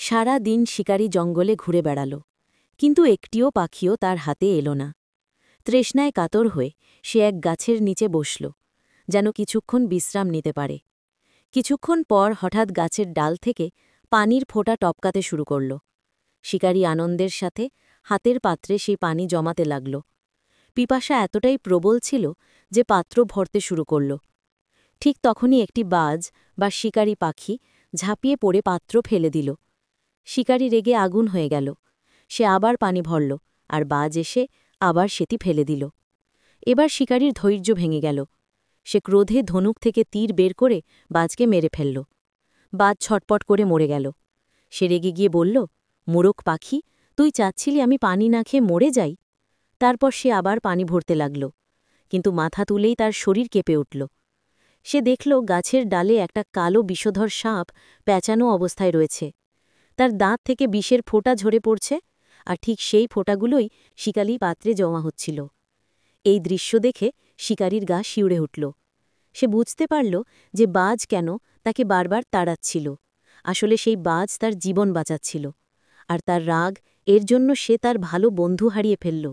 সারা দিন শিকারী জঙ্গলে ঘুরে বেড়াল, কিন্তু একটিও পাখিও তার হাতে এলো না। তৃষ্ণায় কাতর হয়ে সে এক গাছের নিচে বসল, যেন কিছুক্ষণ বিশ্রাম নিতে পারে। কিছুক্ষণ পর হঠাৎ গাছের ডাল থেকে পানির ফোঁটা টপকাতে শুরু করল। শিকারী আনন্দের সাথে হাতের পাত্রে সেই পানি জমাতে লাগল। পিপাসা এতটাই প্রবল ছিল যে পাত্র ভরতে শুরু করল। ঠিক তখনই একটি বাজ বা শিকারী পাখি ঝাঁপিয়ে পড়ে পাত্র ফেলে দিল। শিকারী রেগে আগুন হয়ে গেল। সে আবার পানি ভরল, আর বাজ এসে আবার সেটি ফেলে দিল। এবার শিকারীর ধৈর্য ভেঙে গেল। সে ক্রোধে ধনুক থেকে তীর বের করে বাজকে মেরে ফেলল। বাজ ছটপট করে মরে গেল। সে রেগে গিয়ে বলল, মূরখ পাখি, তুই চাচ্ছিলি আমি পানি না খেয়ে মরে যাই? তারপর সে আবার পানি ভরতে লাগল, কিন্তু মাথা তুলেই তার শরীর কেঁপে উঠল। সে দেখল গাছের ডালে একটা কালো বিষধর সাপ প্যাঁচানো অবস্থায় রয়েছে। তার দাঁত থেকে বিষের ফোঁটা ঝরে পড়ছে, আর ঠিক সেই ফোঁটাগুলোই শিকারী পাত্রে জমা হচ্ছিল। এই দৃশ্য দেখে শিকারীর গা শিউরে উঠল। সে বুঝতে পারল যে বাজ কেন তাকে বারবার তাড়াচ্ছিল। আসলে সেই বাজ তার জীবন বাঁচাচ্ছিল, আর তার রাগ এর জন্য সে তার ভালো বন্ধু হারিয়ে ফেলল।